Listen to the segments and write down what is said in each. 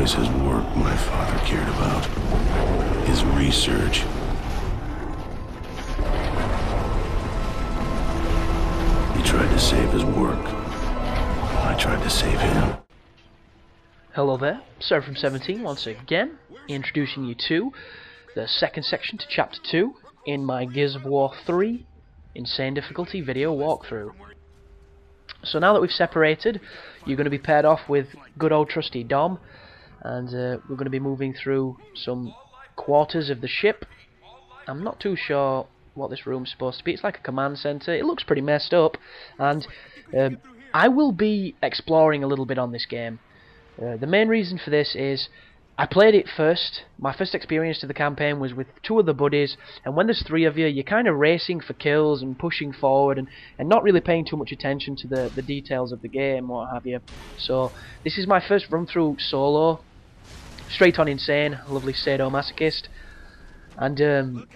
always his work my father cared about. His research. He tried to save his work. I tried to save him. Hello there, Sera from 17 once again, introducing you to the second section to Chapter 2 in my Gears of War 3 Insane Difficulty video walkthrough. So now that we've separated, you're going to be paired off with good old trusty Dom, and we're going to be moving through some quarters of the ship. I'm not too sure what this room's supposed to be. It's like a command center. It looks pretty messed up, and I will be exploring a little bit on this game. The main reason for this is I played it first. My first experience to the campaign was with two of the buddies, and when there's three of you, you're kind of racing for kills and pushing forward and not really paying too much attention to the details of the game, what have you. So this is my first run through solo, straight on insane, lovely sadomasochist, and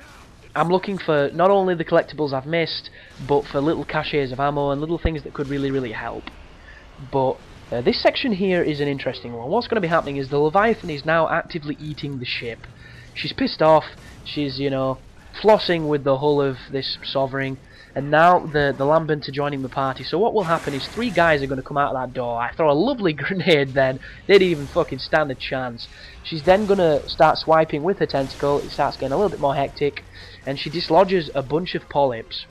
I'm looking for not only the collectibles I've missed, but for little caches of ammo and little things that could really help. But this section here is an interesting one. What's going to be happening is the Leviathan is now actively eating the ship. She's pissed off, she's, you know, flossing with the hull of this Sovereign, and now the Lambent are joining the party. So what will happen is three guys are going to come out of that door. I throw a lovely grenade then, they didn't even fucking stand a chance. She's then going to start swiping with her tentacle, it starts getting a little bit more hectic, and she dislodges a bunch of polyps.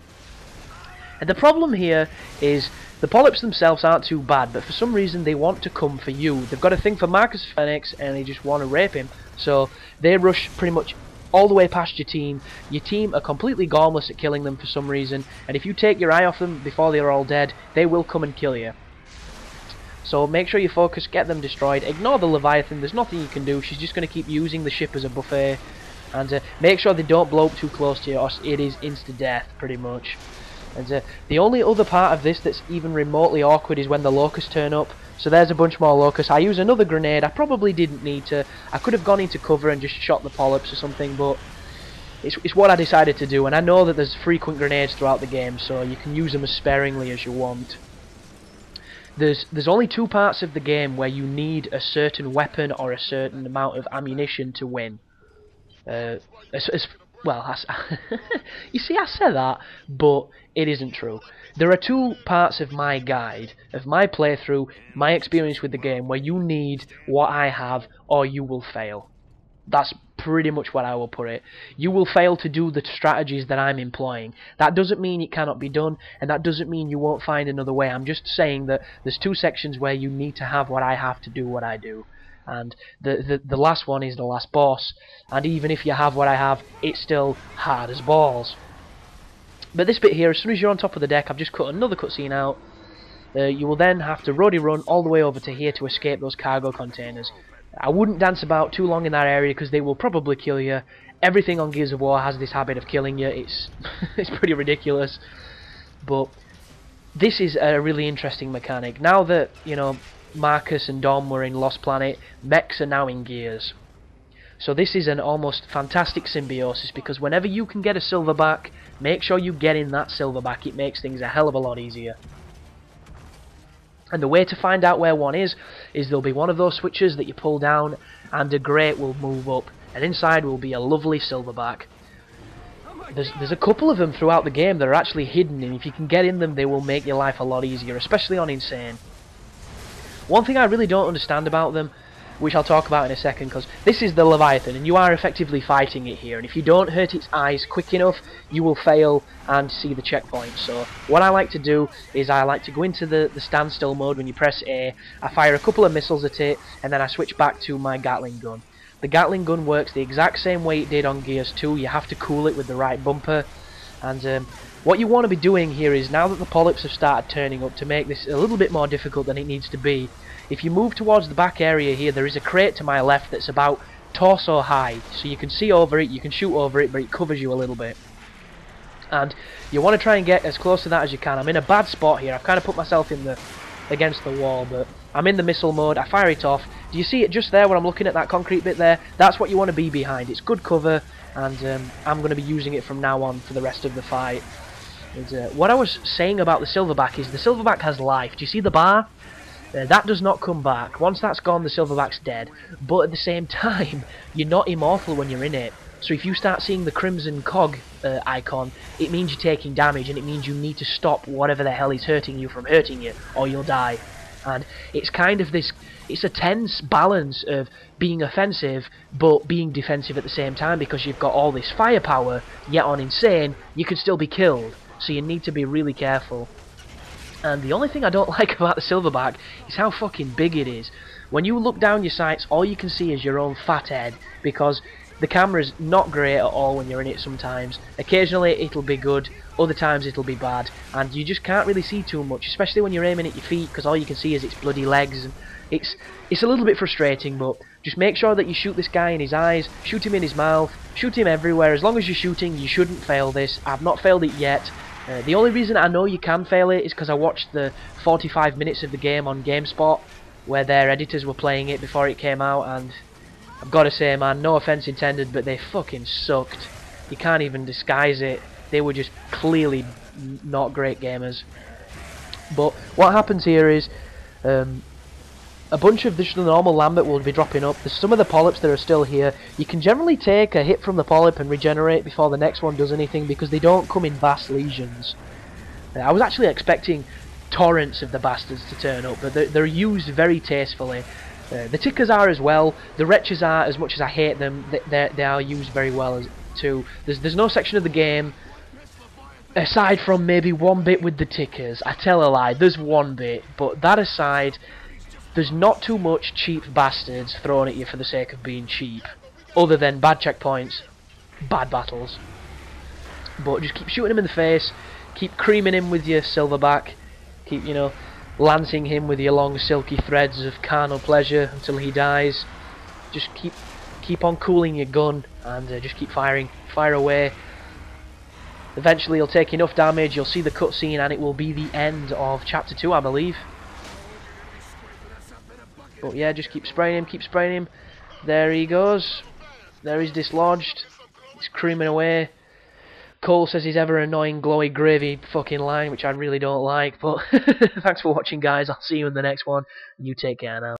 And the problem here is the polyps themselves aren't too bad, but for some reason they want to come for you. They've got a thing for Marcus Phoenix and they just want to rape him. So they rush pretty much all the way past your team. Your team are completely gormless at killing them for some reason, and if you take your eye off them before they're all dead, they will come and kill you. So make sure you focus, get them destroyed, ignore the Leviathan, there's nothing you can do, she's just going to keep using the ship as a buffet, and make sure they don't blow up too close to you or it is insta-death pretty much. And the only other part of this that's even remotely awkward is when the locusts turn up. So there's a bunch more locusts. I use another grenade. I probably didn't need to. I could have gone into cover and just shot the polyps or something, but it's what I decided to do. And I know that there's frequent grenades throughout the game, so you can use them as sparingly as you want. There's only two parts of the game where you need a certain weapon or a certain amount of ammunition to win. Well, you see, I say that, but it isn't true. There are two parts of my guide, of my playthrough, my experience with the game, where you need what I have, or you will fail. That's pretty much what I will put it. You will fail to do the strategies that I'm employing. That doesn't mean it cannot be done, and that doesn't mean you won't find another way. I'm just saying that there's two sections where you need to have what I have to do what I do. And the last one is the last boss, and even if you have what I have, it's still hard as balls. But this bit here, as soon as you're on top of the deck, I've just cut another cutscene out. You will then have to roadie run all the way over to here to escape those cargo containers. I wouldn't dance about too long in that area because they will probably kill you. Everything on Gears of War has this habit of killing you. It's it's pretty ridiculous. But this is a really interesting mechanic. Now that, you know, Marcus and Dom were in Lost Planet, mechs are now in Gears. So this is an almost fantastic symbiosis, because whenever you can get a silverback, make sure you get in that silverback. It makes things a hell of a lot easier. And the way to find out where one is there'll be one of those switches that you pull down and a grate will move up, and inside will be a lovely silverback. There's a couple of them throughout the game that are actually hidden, and if you can get in them, they will make your life a lot easier, especially on Insane. One thing I really don't understand about them, which I'll talk about in a second, because this is the Leviathan, and you are effectively fighting it here, and if you don't hurt its eyes quick enough, you will fail and see the checkpoint. So what I like to do is I like to go into the standstill mode. When you press A, I fire a couple of missiles at it, and then I switch back to my Gatling gun. The Gatling gun works the exact same way it did on Gears 2. You have to cool it with the right bumper, and what you want to be doing here is, now that the polyps have started turning up, to make this a little bit more difficult than it needs to be, if you move towards the back area here, there is a crate to my left that's about torso high, so you can see over it, you can shoot over it, but it covers you a little bit. And you want to try and get as close to that as you can. I'm in a bad spot here. I've kind of put myself in against the wall, but I'm in the missile mode. I fire it off. Do you see it just there when I'm looking at that concrete bit there? That's what you want to be behind. It's good cover, and I'm going to be using it from now on for the rest of the fight. And, what I was saying about the silverback is the silverback has life. Do you see the bar? That does not come back. Once that's gone, the silverback's dead. But at the same time, you're not immortal when you're in it. So if you start seeing the crimson cog icon, it means you're taking damage, and it means you need to stop whatever the hell is hurting you from hurting you, or you'll die. And it's kind of this, it's a tense balance of being offensive but being defensive at the same time, because you've got all this firepower, yet on insane, you could still be killed. So you need to be really careful. And the only thing I don't like about the silverback is how fucking big it is. When you look down your sights, all you can see is your own fat head, because the camera's not great at all when you're in it sometimes. Occasionally it'll be good, other times it'll be bad, and you just can't really see too much, especially when you're aiming at your feet, because all you can see is its bloody legs. And it's a little bit frustrating, but just make sure that you shoot this guy in his eyes, shoot him in his mouth, shoot him everywhere. As long as you're shooting, you shouldn't fail this. I've not failed it yet. The only reason I know you can fail it is because I watched the 45 minutes of the game on GameSpot, where their editors were playing it before it came out, and I've got to say, man, no offense intended, but they fucking sucked. You can't even disguise it. They were just clearly not great gamers. But what happens here is a bunch of the normal Lambert will be dropping up. There's some of the polyps that are still here. You can generally take a hit from the polyp and regenerate before the next one does anything, because they don't come in vast legions. I was actually expecting torrents of the bastards to turn up, but they're used very tastefully. The tickers are as well. The wretches are, as much as I hate them, they are used very well too. There's no section of the game, aside from maybe one bit with the tickers. I tell a lie, there's one bit, but that aside, there's not too much cheap bastards thrown at you for the sake of being cheap, other than bad checkpoints, bad battles. But just keep shooting him in the face, keep creaming him with your silverback, keep, you know, lancing him with your long silky threads of carnal pleasure until he dies. Just keep on cooling your gun, and just keep firing, fire away. Eventually you'll take enough damage, you'll see the cutscene, and it will be the end of chapter 2, I believe. But yeah, just keep spraying him. There he goes. There he's dislodged. He's creaming away. Cole says his ever annoying glowy gravy fucking line, which I really don't like. But thanks for watching, guys. I'll see you in the next one. You take care now.